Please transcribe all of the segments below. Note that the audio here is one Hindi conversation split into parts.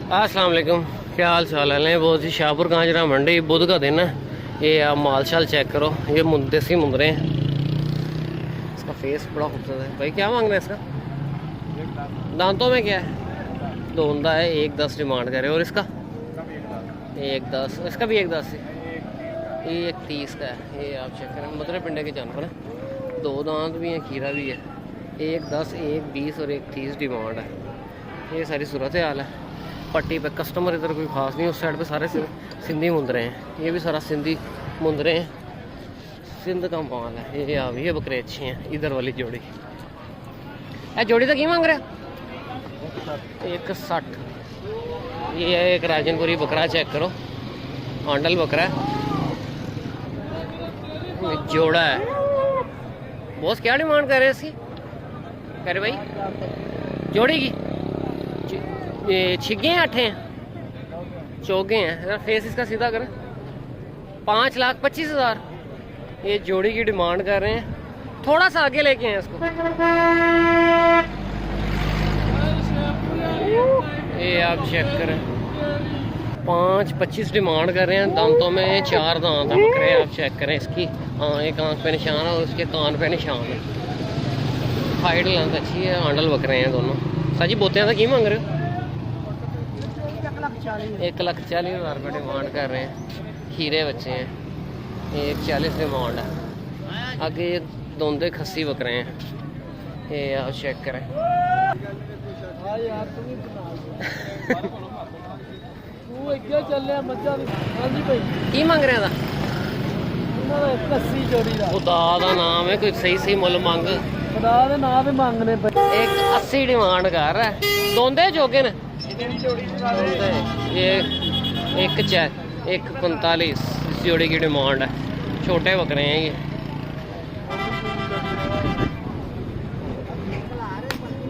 अस्सलाम वालेकुम, क्या हाल चाल है। बहुत ही शाहपुर कांजरा मंडी, बुध का दिन है। ये आप माल शाल चेक करो, ये देसी मुंदरे हैं। इसका फेस बड़ा खूबसूरत है। भाई क्या मांग रहे हैं इसका? दांतों में क्या है? दोंदा है, 1.10 डिमांड कर रहे हैं। और इसका 1.10, इसका भी 1.10 है। ये 1.30 का है। ये आप चेक करें, मदरे पिंडे के जानवर हैं। 2 दांत भी हैं, खीरा भी है। 1.10, 1.20 और 1.30 डिमांड है। ये सारी सूरत हाल है। पट्टी पे कस्टमर इधर कोई खास नहीं, उस साइड पे सारे सिंधी मुंदरे हैं। ये भी सारा सिंधी मुंदरे हैं, सिंध का माल है। ये आप, ये बकरे अच्छे हैं। इधर वाली जोड़ी, जोड़ी तो की मांग रहे हैं? 160। ये है एक राजनपुरी बकरा, चेक करो, आंडल बकरा है, जोड़ा है। बॉस क्या डिमांड कर रहे हैं इसकी? कह रहे भाई जोड़ी की ये छिगे हैं, अठे हैं, चौगे हैं। फेस इसका सीधा करें, 5,25,000 ये जोड़ी की डिमांड कर रहे हैं। थोड़ा सा आगे लेके आए इसको। ये आप चेक करें, 5,25 डिमांड कर रहे हैं। दांतों में 4 दांत है बकरे। आप चेक करें इसकी, एक आंख पे निशान है और उसके कान पे निशान है। हाइट लेंथ अच्छी है। आंडल बकरे हैं दोनों। साजी बोते हैं, की मांग रहे हो? 1,40,000 रुपये डिमांड कर रहे हैं। खीरे बच्चे हैं। 1,40 डिमांड है। आगे ये दोंदे खस्सी बकरे हैं। ये आप चेक करें। की मांग रहे हैं? खुदा का नाम है, कोई सही मुल मंग। 1,80 डिमांड कर रहा है। दोंदे जोगे ने ये 1,45 इस जोड़ी की डिमांड है। छोटे बकरे हैं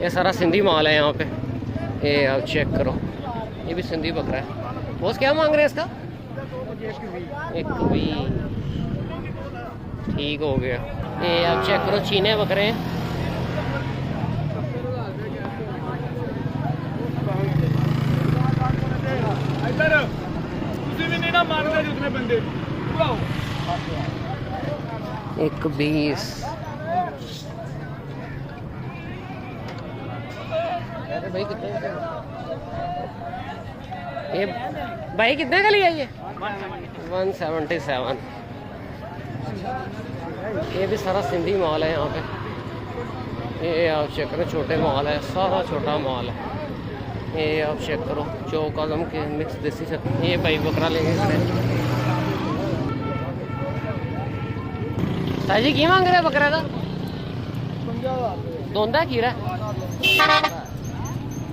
ये सारा सिंधी माल है यहाँ पे। ये आप चेक करो, ये भी सिंधी बकरा है। बॉस क्या मांग रहे हैं इसका? 1,20। ठीक हो गया। ये आप चेक करो, चीने बकरे हैं। एक 20। भाई कितने, ये भाई कितने का लिया ये? 177। ये भी सारा सिंधी माल है यहाँ पे। ये आप चेक करो, छोटे माल है, सारा छोटा माल है। ये आप चेक करो, चौक आजम के मिक्स देसी। ये भाई बकरा लेके खड़े। साजी की मांग रहे हैं बकरा का? 55,000 दोंदा खीरा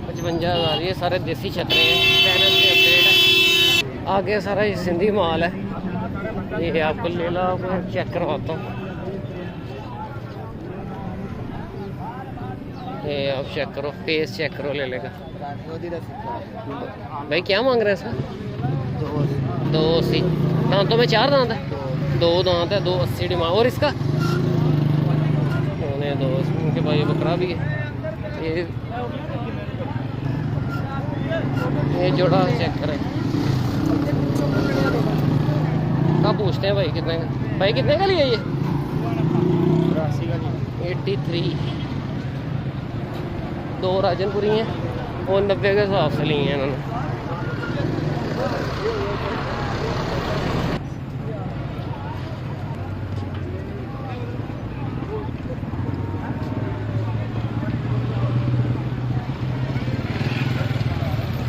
55,000। ये सारे देसी छतरे हैं, चैनल के अपडेट है। आगे सारा ये सिंधी माल है। ये आपको ले लो, आपको चेक करवाता हूँ। ये आप चेक करो, फेस चेक करो, ले लेगा। भाई क्या मांग रहे हैं इसका? 2,80। दांतों में 4 दांत है, 2 दांत है। 2,80 डिमांड। और इसका 2 उनके भाई बकरा भी है। ये जोड़ा चेक करें। कहाँ पूछते हैं भाई कितने का? भाई कितने का लिया ये? 83। 2 राजनपुरी हैं और 90 के हिसाब से लिए हैं इन्होंने।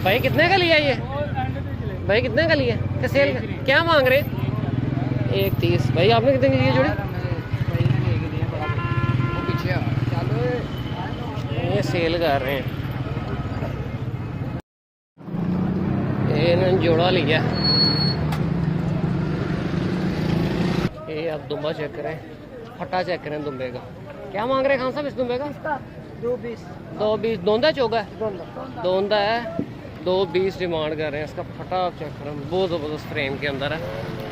भाई कितने का लिया ये? भाई कितने का लिया? क्या सेल क्या मांग रहे? 1,30। भाई आपने कितने की ली जोड़ी? ये सेल कर रहे हैं। ये इन्होंने जोड़ा लिया। ये आप दुम्बा चेक करें, फटा चेक करें दुम्बे का। क्या मांग रहे हैं खान साहब इस दुम्बे का? 2,20। दोंदा चौगा है? दोंदा है। 2,20 डिमांड कर रहे हैं इसका। फटा आप चेक करो, बहुत ज़बरदस्त फ्रेम के अंदर है।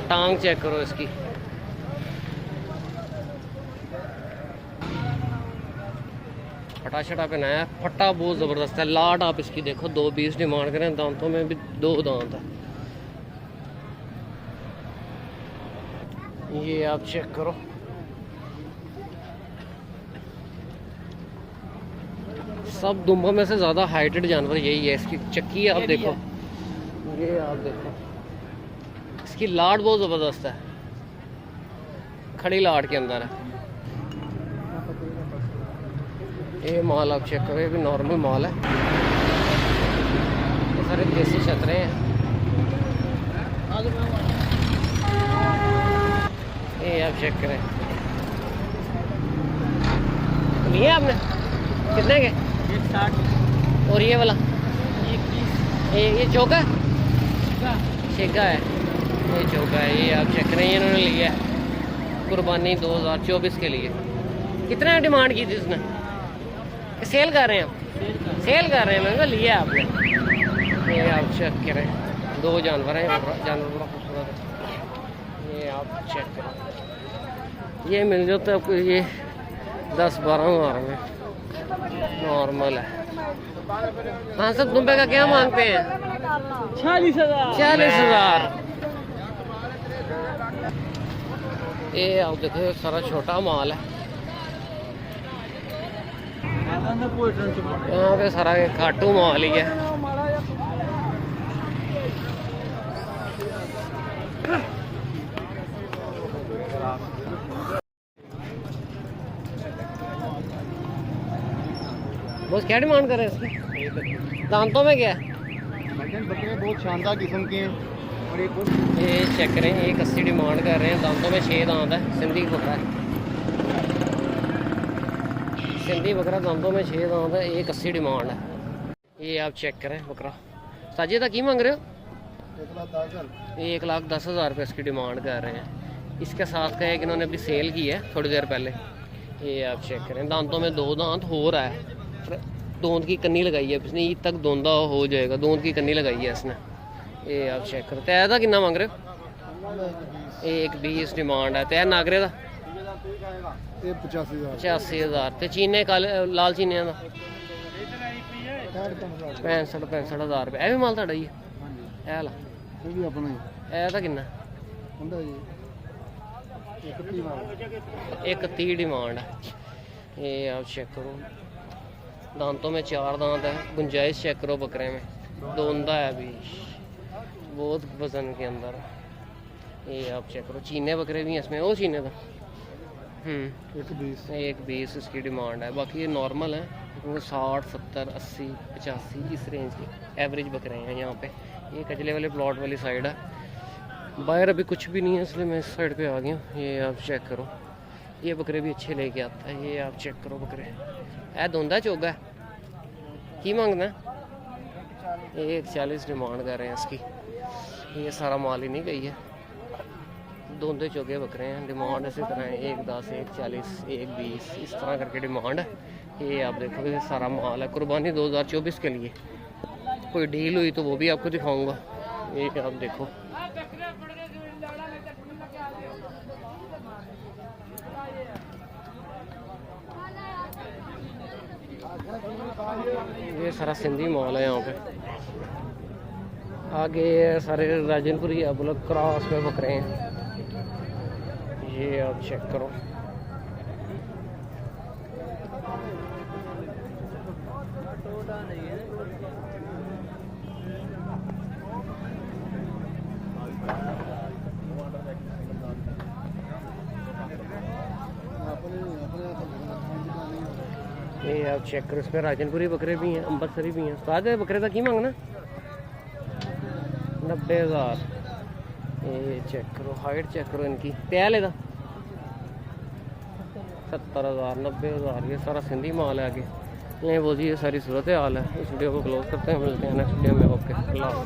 टांग चेक करो इसकी। फटा शटा पहनाया है, फटा बहुत ज़बरदस्त है। लाट आप इसकी देखो 2.20 डिमांड करें, दांतों में भी 2 दांत है। ये आप चेक करो, सब दुम्बों में से ज़्यादा हाइटेड जानवर यही है। इसकी चक्की आप देखो, ये आप देखो, इसकी लाट बहुत ज़बरदस्त है, खड़ी लाट के अंदर है। ये माल आप चेक करो, ये भी नॉर्मल माल है। ये सारे देसी छतरे हैं। ये आप चेक करें, लिए आपने कितने के? 160। और ये वाला ये चौका शेगा है, ये चौका है। ये आप चेक करें, इन्होंने लिया है कुर्बानी 2024 के लिए। कितना डिमांड की थी उसने? सेल कर रहे हैं आप? सेल कर रहे हैं, मैंने कहा लिया आपने। ये आप चेक करें, 2 जानवर हैं, जानवर बड़ा खूबसूरत है। ये आप चेक करें, ये मिल जाता है आपको ये 10-12 हज़ार में, नॉर्मल है। हाँ सब दुम्बे का क्या मांगते हैं? 40,000। 40,000। ये आप देखो सारा छोटा माल है। यहाँ पे सारा खाटू माल ही है। बस क्या डिमांड कर रहे हैं इसकी? दांतों में क्या है? बकरे बहुत शानदार किस्म के हैं। और ये चेक करें, 180 डिमांड कर रहे हैं। दांतों में 6 दांत है। सिंधी बकरा है, सिंधी बकरा, दांतों में 6 दांत है। 180 डिमांड है। ये आप चेक करें बकरा। साजिदा की मांग रहे हो? 1,10,000 रुपये इसकी डिमांड कर रहे हैं। इसके साथ का एक इन्होंने अभी सेल की है थोड़ी देर पहले। ये आप चेक करें, दांतों में 2 दांत हो रहा है। दोंद की कन्नी लगाई है इसने, ईद तक दोंदा हो जाएगा। दोंद की कन्नी लगाई है इसने। ये आप चेक करो। तय का कितना मांग रहे हो? 1,20 डिमांड है। तय नागरे का 85,000। तो चीने लाल चीनिया का 65,000 रुपये। ਇਹ ਵੀ ਮਾਲ ਤੁਹਾਡਾ ਹੀ ਹੈ? ਇਹ ਵਾਲਾ ਇਹ ਵੀ ਆਪਣਾ ਹੀ। ਇਹ ਤਾਂ ਕਿੰਨਾ ਹੁੰਦਾ ਜੀ? 1,30 डिमांड है। ये आप चेक करो, दांतों में 4 दांत है। गुंजाइश चेक करो बकरे में, दोंदा है अभी, बहुत वजन के अंदर। ये आप चेक करो, चीने बकरे भी हैं इसमें। वो चीने का 1,20 इसकी डिमांड है। बाकी ये नॉर्मल है, 60, 70, 80, 85 इस रेंज के एवरेज बकरे हैं यहाँ पे। ये कचले वाले प्लॉट वाली साइड है। बाहर अभी कुछ भी नहीं है, इसलिए मैं इस साइड पे आ गया हूँ। ये आप चेक करो, ये बकरे भी अच्छे लेके आता है। ये आप चेक करो बकरे, ऐ धोंदा चोगा की मांगना है? 1,40 डिमांड कर रहे हैं इसकी। ये सारा माल ही नहीं गई है, धोंदे चोगे बकरे हैं। डिमांड इसी तरह है, 1,10, 1,40, 1,20 इस तरह करके डिमांड है। ये आप देखो, ये सारा माल है कुर्बानी 2024 के लिए। कोई डील हुई तो वो भी आपको दिखाऊंगा। ये आप देखो, ये सारा सिंधी माल है यहाँ पे। आगे सारे राजनपुरी अब लोग क्रॉस में बकरे हैं। ये आप चेक करो, ये आप चेक करो। इसमें राजनपुरी बकरे भी हैं, अम्बरसरी भी हैं। सादे बकरे का की मांगना? 90,000। ये चेक करो, हाइट चेक करो इनकी। प्याले का 70,000, 90,000। ये सारा सिंधी माल है। आगे ये वो जी, ये सारी सूरत हाल है। इस वीडियो को क्लोज करते हैं, मिलते हैं नेक्स्ट वीडियो में। ओके, अल्लाह।